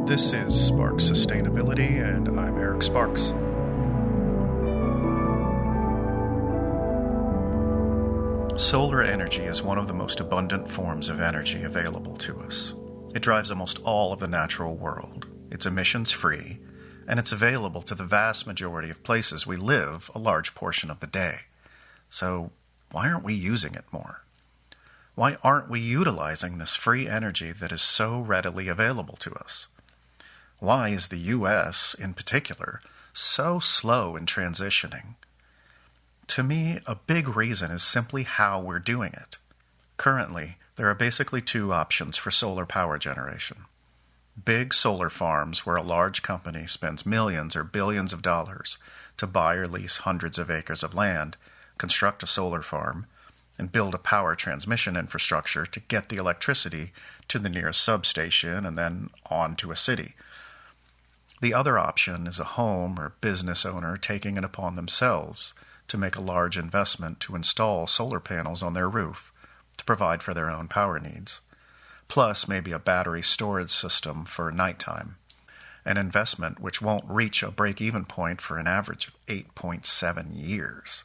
This is Sparks Sustainability, and I'm Eric Sparks. Solar energy is one of the most abundant forms of energy available to us. It drives almost all of the natural world. It's emissions-free, and it's available to the vast majority of places we live a large portion of the day. So, why aren't we using it more? Why aren't we utilizing this free energy that is so readily available to us? Why is the U.S., in particular, so slow in transitioning? To me, a big reason is simply how we're doing it. Currently, there are basically two options for solar power generation. Big solar farms where a large company spends millions or billions of dollars to buy or lease hundreds of acres of land, construct a solar farm, and build a power transmission infrastructure to get the electricity to the nearest substation and then on to a city. The other option is a home or business owner taking it upon themselves to make a large investment to install solar panels on their roof to provide for their own power needs, plus maybe a battery storage system for nighttime, an investment which won't reach a break-even point for an average of 8.7 years.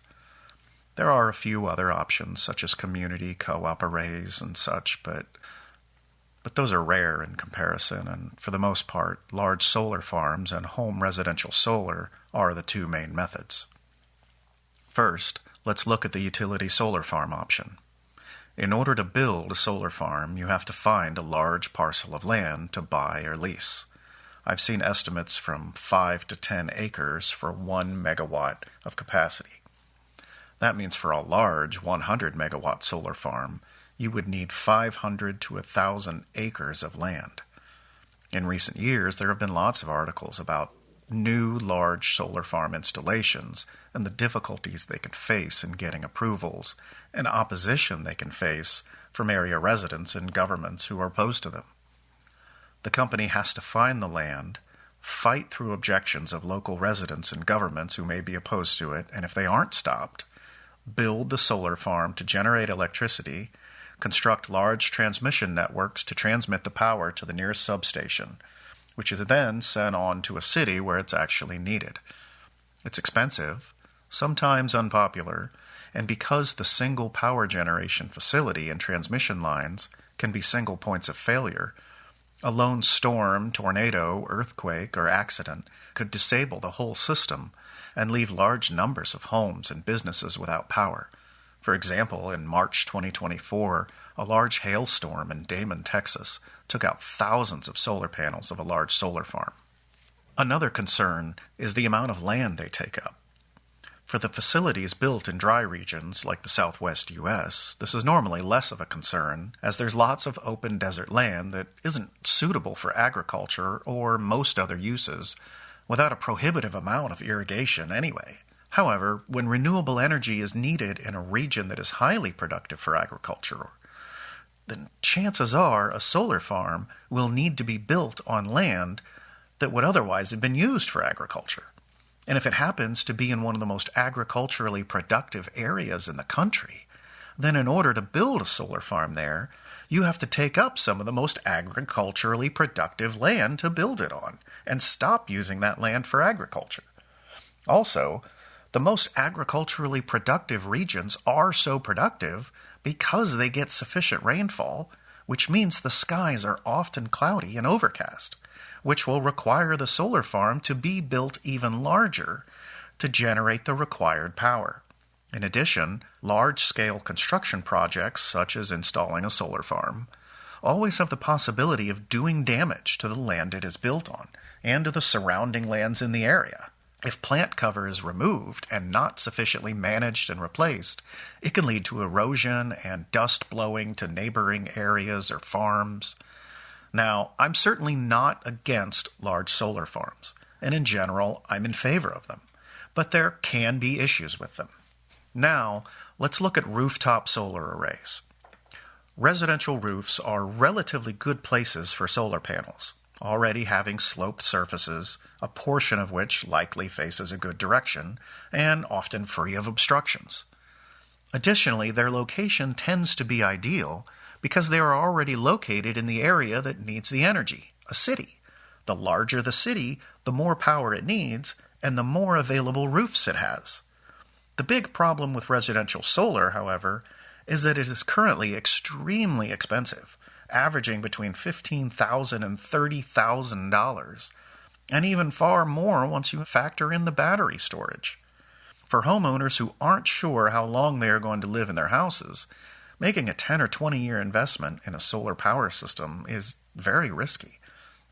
There are a few other options, such as community co-op arrays and such, but those are rare in comparison, and for the most part, large solar farms and home residential solar are the two main methods. First, let's look at the utility solar farm option. In order to build a solar farm, you have to find a large parcel of land to buy or lease. I've seen estimates from 5 to 10 acres for 1 megawatt of capacity. That means for a large 100 megawatt solar farm, you would need 500 to 1,000 acres of land. In recent years, there have been lots of articles about new large solar farm installations and the difficulties they can face in getting approvals and opposition they can face from area residents and governments who are opposed to them. The company has to find the land, fight through objections of local residents and governments who may be opposed to it, and if they aren't stopped, build the solar farm to generate electricity, construct large transmission networks to transmit the power to the nearest substation, which is then sent on to a city where it's actually needed. It's expensive, sometimes unpopular, and because the single power generation facility and transmission lines can be single points of failure, a lone storm, tornado, earthquake, or accident could disable the whole system and leave large numbers of homes and businesses without power. For example, in March 2024, a large hailstorm in Damon, Texas, took out thousands of solar panels of a large solar farm. Another concern is the amount of land they take up. For the facilities built in dry regions like the southwest U.S., this is normally less of a concern, as there's lots of open desert land that isn't suitable for agriculture or most other uses, without a prohibitive amount of irrigation anyway. However, when renewable energy is needed in a region that is highly productive for agriculture, then chances are a solar farm will need to be built on land that would otherwise have been used for agriculture. And if it happens to be in one of the most agriculturally productive areas in the country, then in order to build a solar farm there, you have to take up some of the most agriculturally productive land to build it on, and stop using that land for agriculture. Also, the most agriculturally productive regions are so productive because they get sufficient rainfall, which means the skies are often cloudy and overcast, which will require the solar farm to be built even larger to generate the required power. In addition, large-scale construction projects, such as installing a solar farm, always have the possibility of doing damage to the land it is built on and to the surrounding lands in the area. If plant cover is removed and not sufficiently managed and replaced, it can lead to erosion and dust blowing to neighboring areas or farms. Now, I'm certainly not against large solar farms, and in general, I'm in favor of them, but there can be issues with them. Now, let's look at rooftop solar arrays. Residential roofs are relatively good places for solar panels, already having sloped surfaces, a portion of which likely faces a good direction, and often free of obstructions. Additionally, their location tends to be ideal because they are already located in the area that needs the energy, a city. The larger the city, the more power it needs, and the more available roofs it has. The big problem with residential solar, however, is that it is currently extremely expensive, averaging between $15,000 and $30,000, and even far more once you factor in the battery storage. For homeowners who aren't sure how long they are going to live in their houses, making a 10 or 20-year investment in a solar power system is very risky.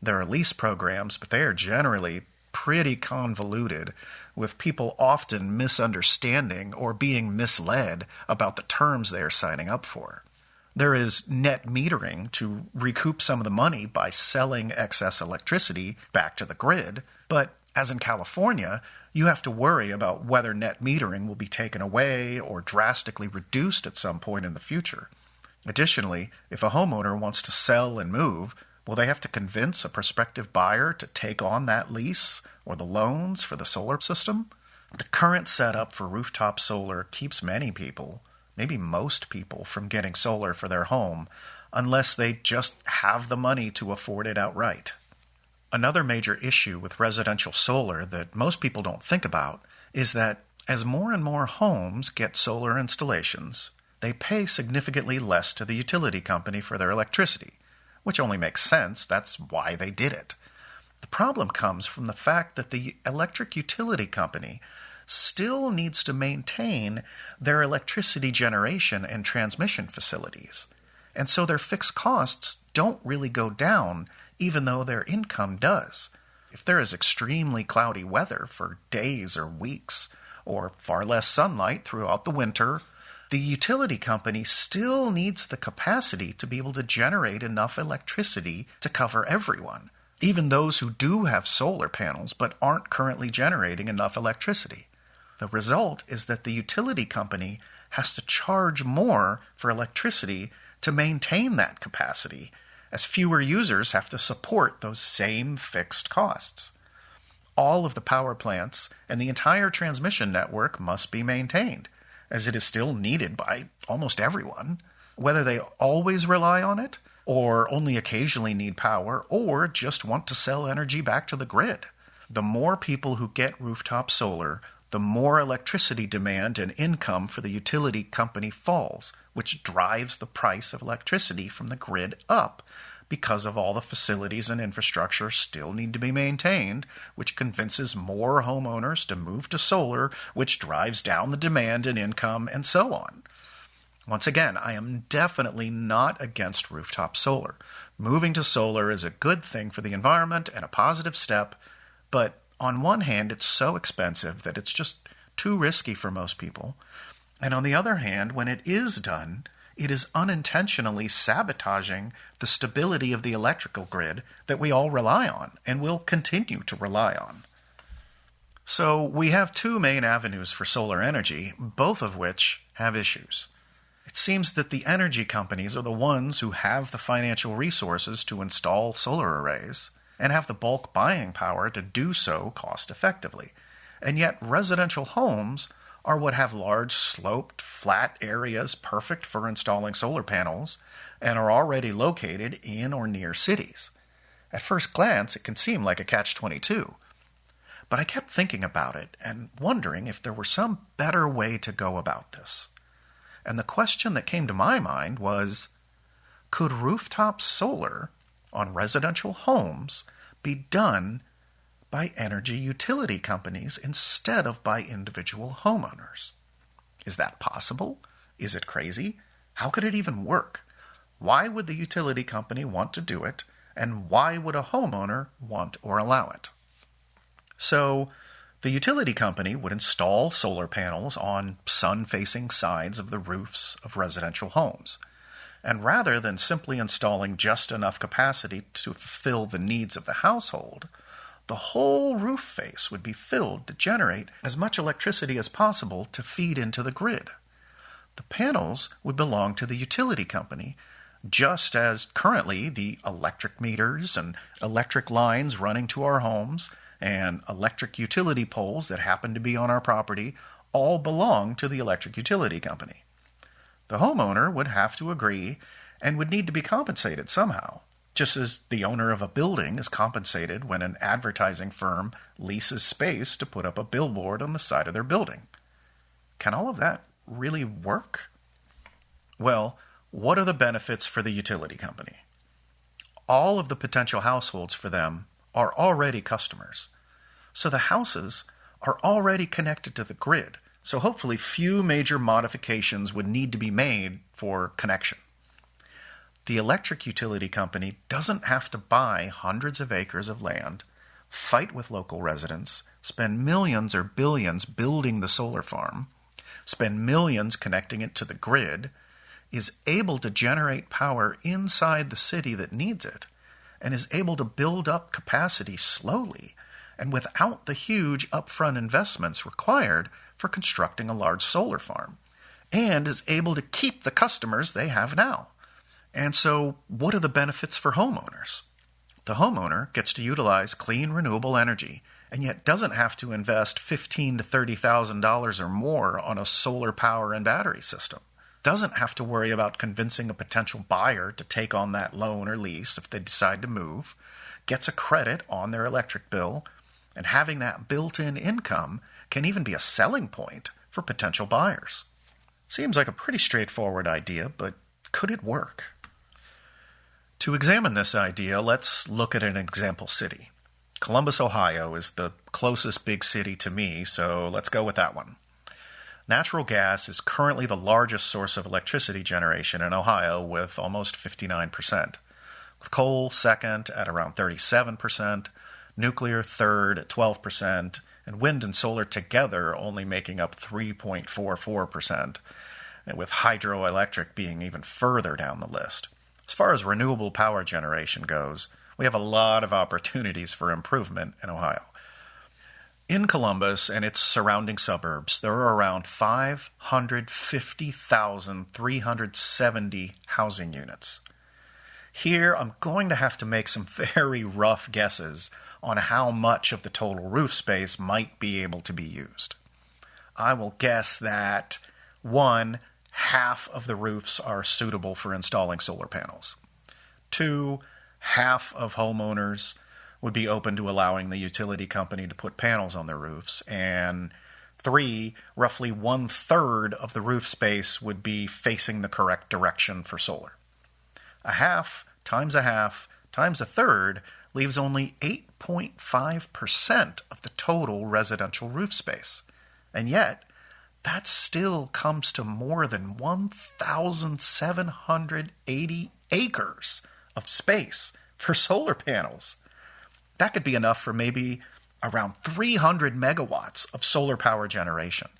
There are lease programs, but they are generally pretty convoluted, with people often misunderstanding or being misled about the terms they are signing up for. There is net metering to recoup some of the money by selling excess electricity back to the grid, but as in California, you have to worry about whether net metering will be taken away or drastically reduced at some point in the future. Additionally, if a homeowner wants to sell and move, will they have to convince a prospective buyer to take on that lease or the loans for the solar system? The current setup for rooftop solar keeps many people, maybe most people, from getting solar for their home unless they just have the money to afford it outright. Another major issue with residential solar that most people don't think about is that as more and more homes get solar installations, they pay significantly less to the utility company for their electricity, which only makes sense. That's why they did it. The problem comes from the fact that the electric utility company still needs to maintain their electricity generation and transmission facilities, and so their fixed costs don't really go down even though their income does. If there is extremely cloudy weather for days or weeks, or far less sunlight throughout the winter, the utility company still needs the capacity to be able to generate enough electricity to cover everyone, even those who do have solar panels but aren't currently generating enough electricity. The result is that the utility company has to charge more for electricity to maintain that capacity, as fewer users have to support those same fixed costs. All of the power plants and the entire transmission network must be maintained, as it is still needed by almost everyone, whether they always rely on it, or only occasionally need power, or just want to sell energy back to the grid. The more people who get rooftop solar, the more electricity demand and income for the utility company falls, which drives the price of electricity from the grid up because of all the facilities and infrastructure still need to be maintained, which convinces more homeowners to move to solar, which drives down the demand and income, and so on. Once again, I am definitely not against rooftop solar. Moving to solar is a good thing for the environment and a positive step, but on one hand, it's so expensive that it's just too risky for most people. And on the other hand, when it is done, it is unintentionally sabotaging the stability of the electrical grid that we all rely on and will continue to rely on. So we have two main avenues for solar energy, both of which have issues. It seems that the energy companies are the ones who have the financial resources to install solar arrays and have the bulk buying power to do so cost-effectively. And yet residential homes are what have large, sloped, flat areas perfect for installing solar panels and are already located in or near cities. At first glance, it can seem like a catch-22. But I kept thinking about it and wondering if there were some better way to go about this. And the question that came to my mind was, could rooftop solar on residential homes be done by energy utility companies instead of by individual homeowners? Is that possible? Is it crazy? How could it even work? Why would the utility company want to do it? And why would a homeowner want or allow it? So, the utility company would install solar panels on sun-facing sides of the roofs of residential homes. And rather than simply installing just enough capacity to fulfill the needs of the household, the whole roof face would be filled to generate as much electricity as possible to feed into the grid. The panels would belong to the utility company, just as currently the electric meters and electric lines running to our homes and electric utility poles that happen to be on our property all belong to the electric utility company. The homeowner would have to agree and would need to be compensated somehow. just as the owner of a building is compensated when an advertising firm leases space to put up a billboard on the side of their building. Can all of that really work? Well, what are the benefits for the utility company? All of the potential households for them are already customers. So the houses are already connected to the grid. So hopefully few major modifications would need to be made for connection. The electric utility company doesn't have to buy hundreds of acres of land, fight with local residents, spend millions or billions building the solar farm, spend millions connecting it to the grid, is able to generate power inside the city that needs it, and is able to build up capacity slowly and without the huge upfront investments required for constructing a large solar farm, and is able to keep the customers they have now. And so, what are the benefits for homeowners? The homeowner gets to utilize clean, renewable energy, and yet doesn't have to invest $15,000 to $30,000 or more on a solar power and battery system. Doesn't have to worry about convincing a potential buyer to take on that loan or lease if they decide to move, gets a credit on their electric bill, and having that built-in income can even be a selling point for potential buyers. Seems like a pretty straightforward idea, but could it work? To examine this idea, let's look at an example city. Columbus, Ohio is the closest big city to me, so let's go with that one. Natural gas is currently the largest source of electricity generation in Ohio with almost 59%, with coal second at around 37%, nuclear third at 12%, and wind and solar together only making up 3.44%, and with hydroelectric being even further down the list. As far as renewable power generation goes, we have a lot of opportunities for improvement in Ohio. In Columbus and its surrounding suburbs, there are around 550,370 housing units. Here, I'm going to have to make some very rough guesses on how much of the total roof space might be able to be used. I will guess that 1, half of the roofs are suitable for installing solar panels. 2, half of homeowners would be open to allowing the utility company to put panels on their roofs. And 3, roughly 1/3 of the roof space would be facing the correct direction for solar. A half times a third leaves only 8.5% of the total residential roof space. And yet, that still comes to more than 1,780 acres of space for solar panels. That could be enough for maybe around 300 megawatts of solar power generation.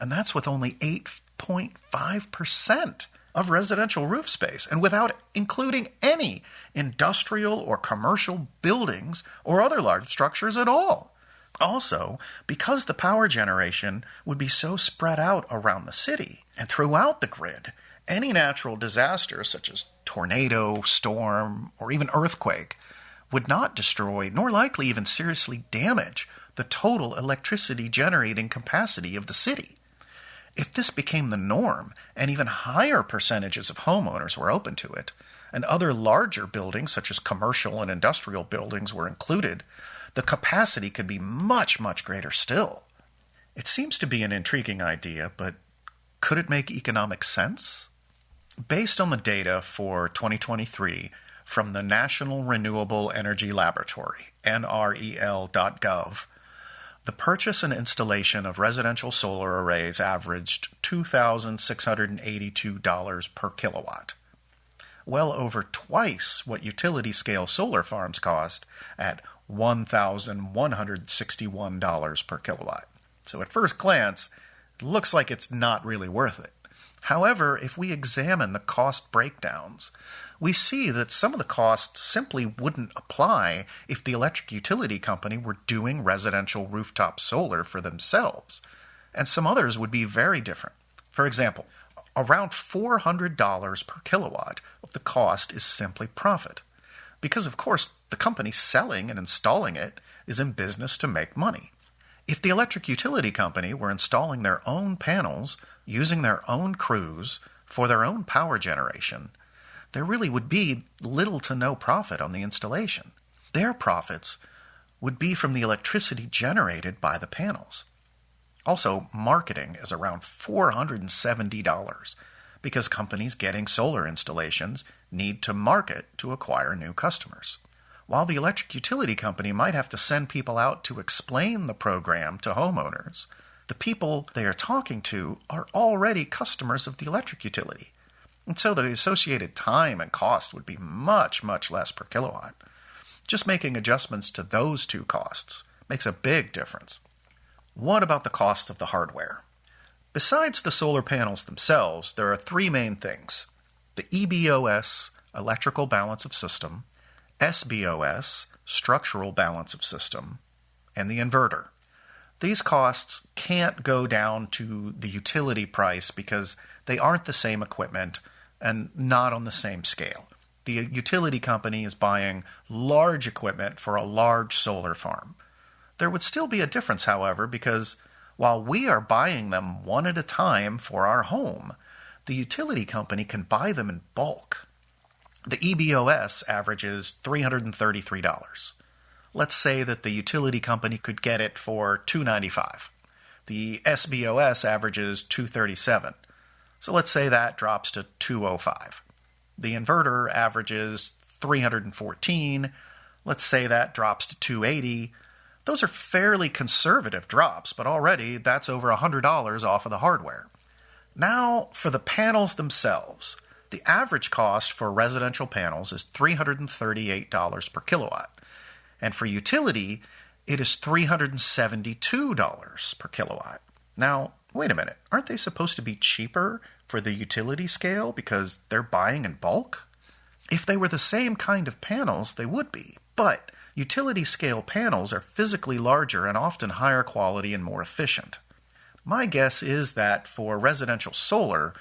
And that's with only 8.5% of residential roof space, and without including any industrial or commercial buildings or other large structures at all. Also, because the power generation would be so spread out around the city and throughout the grid, any natural disaster such as tornado, storm, or even earthquake would not destroy, nor likely even seriously damage, the total electricity generating capacity of the city. If this became the norm, and even higher percentages of homeowners were open to it, and other larger buildings such as commercial and industrial buildings were included, the capacity could be much, much greater still. It seems to be an intriguing idea, but could it make economic sense? Based on the data for 2023 from the National Renewable Energy Laboratory, NREL.gov, the purchase and installation of residential solar arrays averaged $2,682 per kilowatt, well over twice what utility-scale solar farms cost at $1,161 per kilowatt. So at first glance, it looks like it's not really worth it. However, if we examine the cost breakdowns, we see that some of the costs simply wouldn't apply if the electric utility company were doing residential rooftop solar for themselves, and some others would be very different. For example, around $400 per kilowatt of the cost is simply profit, because of course the company selling and installing it is in business to make money. If the electric utility company were installing their own panels, using their own crews for their own power generation, there really would be little to no profit on the installation. Their profits would be from the electricity generated by the panels. Also, marketing is around $470 because companies getting solar installations need to market to acquire new customers. While the electric utility company might have to send people out to explain the program to homeowners, the people they are talking to are already customers of the electric utility. And so the associated time and cost would be much, much less per kilowatt. Just making adjustments to those two costs makes a big difference. What about the cost of the hardware? Besides the solar panels themselves, there are three main things: the EBOS, electrical balance of system, SBOS, structural balance of system, and the inverter. These costs can't go down to the utility price because they aren't the same equipment and not on the same scale. The utility company is buying large equipment for a large solar farm. There would still be a difference, however, because while we are buying them one at a time for our home, the utility company can buy them in bulk. The EBOS averages $333. Let's say that the utility company could get it for $295. The SBOS averages $237. So let's say that drops to $205. The inverter averages $314. Let's say that drops to $280. Those are fairly conservative drops, but already that's over $100 off of the hardware. Now, for the panels themselves, the average cost for residential panels is $338 per kilowatt. And for utility, it is $372 per kilowatt. Now, wait a minute. Aren't they supposed to be cheaper for the utility scale because they're buying in bulk? If they were the same kind of panels, they would be. But utility scale panels are physically larger and often higher quality and more efficient. My guess is that for residential solar,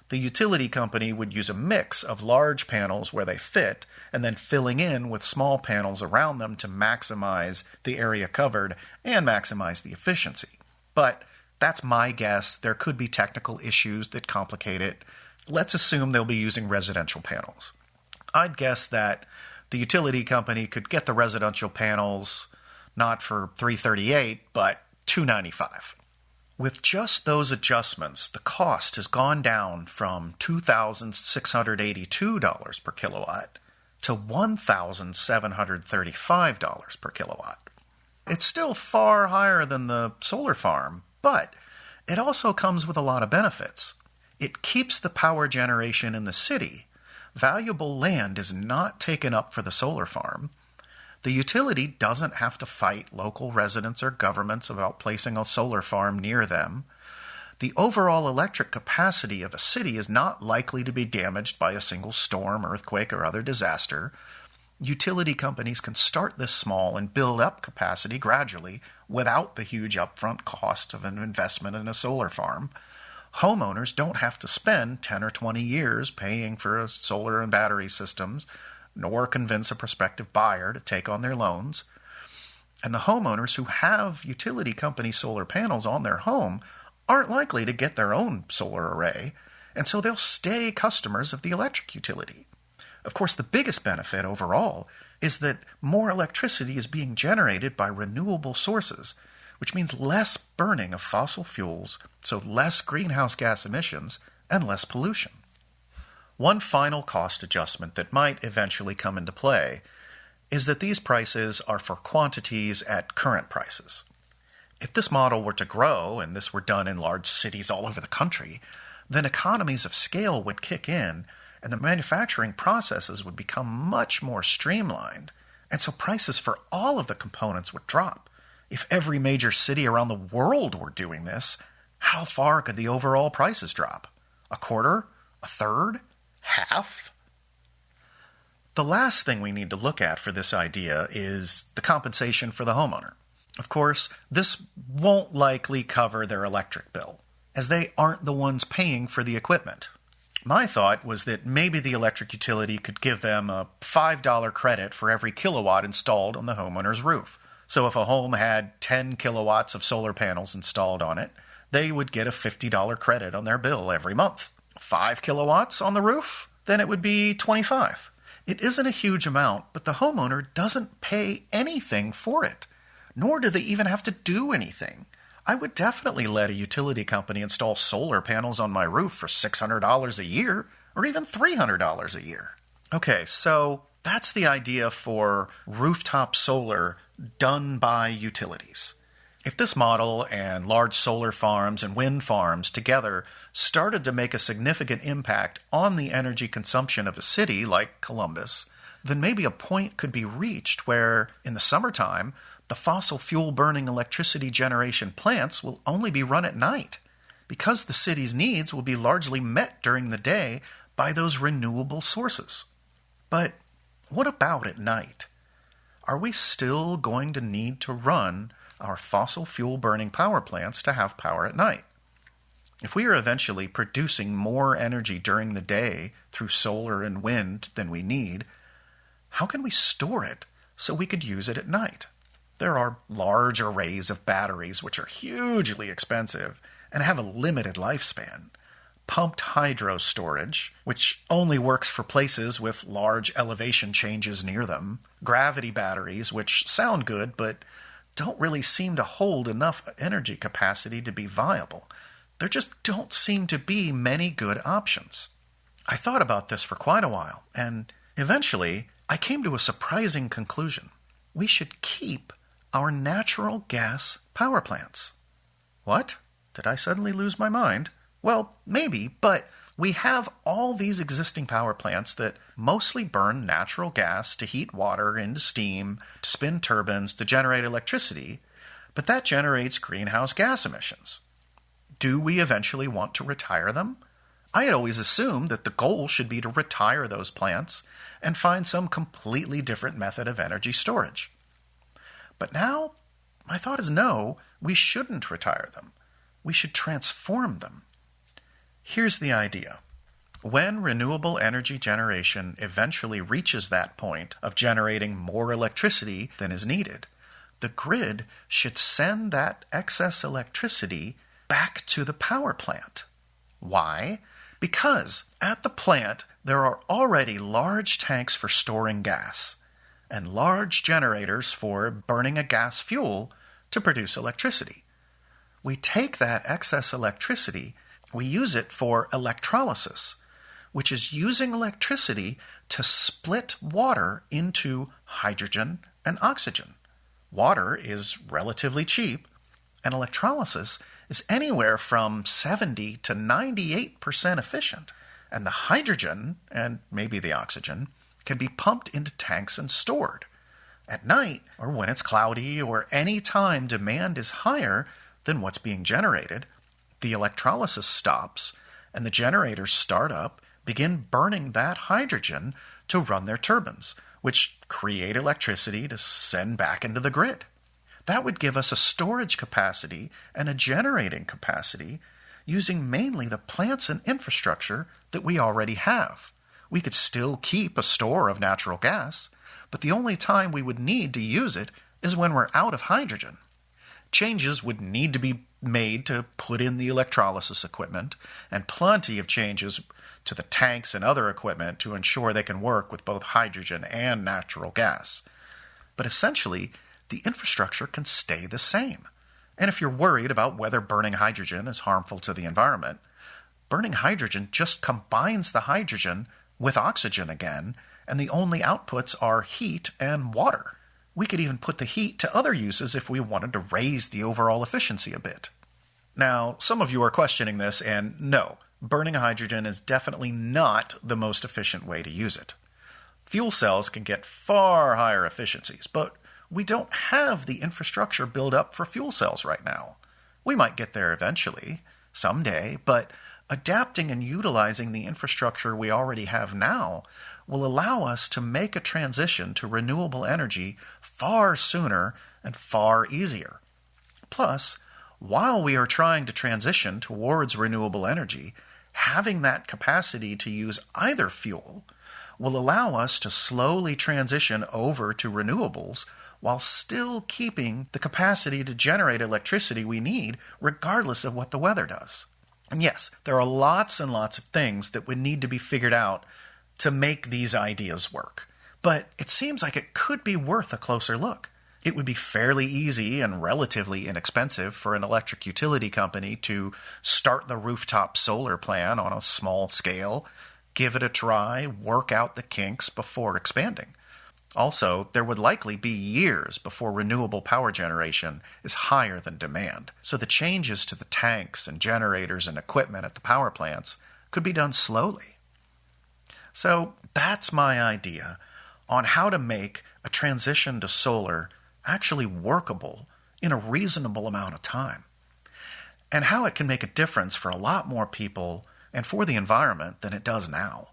the utility company would use a mix of large panels where they fit and then filling in with small panels around them to maximize the area covered and maximize the efficiency. But that's my guess. There could be technical issues that complicate it. Let's assume they'll be using residential panels. I'd guess that the utility company could get the residential panels not for $338, but $295. With just those adjustments, the cost has gone down from $2,682 per kilowatt to $1,735 per kilowatt. It's still far higher than the solar farm, but it also comes with a lot of benefits. It keeps the power generation in the city. Valuable land is not taken up for the solar farm. The utility doesn't have to fight local residents or governments about placing a solar farm near them. The overall electric capacity of a city is not likely to be damaged by a single storm, earthquake, or other disaster. Utility companies can start this small and build up capacity gradually without the huge upfront costs of an investment in a solar farm. Homeowners don't have to spend 10 or 20 years paying for solar and battery systems, nor convince a prospective buyer to take on their loans. And the homeowners who have utility company solar panels on their home aren't likely to get their own solar array, and so they'll stay customers of the electric utility. Of course, the biggest benefit overall is that more electricity is being generated by renewable sources, which means less burning of fossil fuels, so less greenhouse gas emissions and less pollution. One final cost adjustment that might eventually come into play is that these prices are for quantities at current prices. If this model were to grow, and this were done in large cities all over the country, then economies of scale would kick in, and the manufacturing processes would become much more streamlined, and so prices for all of the components would drop. If every major city around the world were doing this, how far could the overall prices drop? A quarter? A third? Half? The last thing we need to look at for this idea is the compensation for the homeowner. Of course, this won't likely cover their electric bill, as they aren't the ones paying for the equipment. My thought was that maybe the electric utility could give them a $5 credit for every kilowatt installed on the homeowner's roof. So if a home had 10 kilowatts of solar panels installed on it, they would get a $50 credit on their bill every month. 5 kilowatts on the roof? then it would be $25. It isn't a huge amount, but the homeowner doesn't pay anything for it, nor do they even have to do anything. I would definitely let a utility company install solar panels on my roof for $600 a year, or even $300 a year. Okay, so that's the idea for rooftop solar done by utilities. If this model and large solar farms and wind farms together started to make a significant impact on the energy consumption of a city like Columbus, then maybe a point could be reached where, in the summertime, the fossil fuel burning electricity generation plants will only be run at night, because the city's needs will be largely met during the day by those renewable sources. But what about at night? Are we still going to need to run our fossil fuel burning power plants to have power at night? If we are eventually producing more energy during the day through solar and wind than we need, how can we store it so we could use it at night? There are large arrays of batteries which are hugely expensive and have a limited lifespan. Pumped hydro storage, which only works for places with large elevation changes near them. Gravity batteries, which sound good but don't really seem to hold enough energy capacity to be viable. There just don't seem to be many good options. I thought about this for quite a while, and eventually I came to a surprising conclusion. We should keep our natural gas power plants. What? Did I suddenly lose my mind? Well, maybe, but we have all these existing power plants that mostly burn natural gas to heat water into steam, to spin turbines, to generate electricity, but that generates greenhouse gas emissions. Do we eventually want to retire them? I had always assumed that the goal should be to retire those plants and find some completely different method of energy storage. But now, my thought is no, we shouldn't retire them. We should transform them. Here's the idea. When renewable energy generation eventually reaches that point of generating more electricity than is needed, the grid should send that excess electricity back to the power plant. Why? Because at the plant there are already large tanks for storing gas and large generators for burning a gas fuel to produce electricity. We take that excess electricity, we use it for electrolysis, which is using electricity to split water into hydrogen and oxygen. Water is relatively cheap, and electrolysis is anywhere from 70 to 98% efficient. And the hydrogen, and maybe the oxygen, can be pumped into tanks and stored. At night, or when it's cloudy, or any time demand is higher than what's being generated, the electrolysis stops, and the generators start up, begin burning that hydrogen to run their turbines, which create electricity to send back into the grid. That would give us a storage capacity and a generating capacity using mainly the plants and infrastructure that we already have. We could still keep a store of natural gas, but the only time we would need to use it is when we're out of hydrogen. Changes would need to be made to put in the electrolysis equipment, and plenty of changes to the tanks and other equipment to ensure they can work with both hydrogen and natural gas. But essentially, the infrastructure can stay the same. And if you're worried about whether burning hydrogen is harmful to the environment, burning hydrogen just combines the hydrogen with oxygen again, and the only outputs are heat and water. We could even put the heat to other uses if we wanted to raise the overall efficiency a bit. Now, some of you are questioning this, and no, burning hydrogen is definitely not the most efficient way to use it. Fuel cells can get far higher efficiencies, but we don't have the infrastructure built up for fuel cells right now. We might get there eventually, someday, but adapting and utilizing the infrastructure we already have now will allow us to make a transition to renewable energy far sooner and far easier. Plus, while we are trying to transition towards renewable energy, having that capacity to use either fuel will allow us to slowly transition over to renewables while still keeping the capacity to generate electricity we need regardless of what the weather does. And yes, there are lots and lots of things that would need to be figured out to make these ideas work, but it seems like it could be worth a closer look. It would be fairly easy and relatively inexpensive for an electric utility company to start the rooftop solar plan on a small scale, give it a try, work out the kinks before expanding. Also, there would likely be years before renewable power generation is higher than demand, so the changes to the tanks and generators and equipment at the power plants could be done slowly. So that's my idea on how to make a transition to solar actually workable in a reasonable amount of time, and how it can make a difference for a lot more people and for the environment than it does now.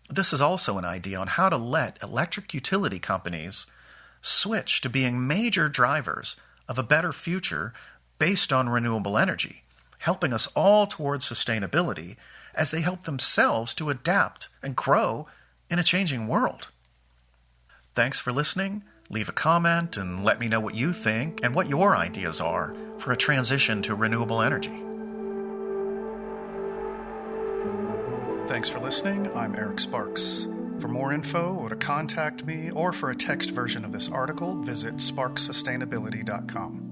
This is also an idea on how to let electric utility companies switch to being major drivers of a better future based on renewable energy, helping us all towards sustainability as they help themselves to adapt and grow in a changing world. Thanks for listening. Leave a comment and let me know what you think and what your ideas are for a transition to renewable energy. Thanks for listening. I'm Eric Sparks. For more info or to contact me or for a text version of this article, visit sparksustainability.com.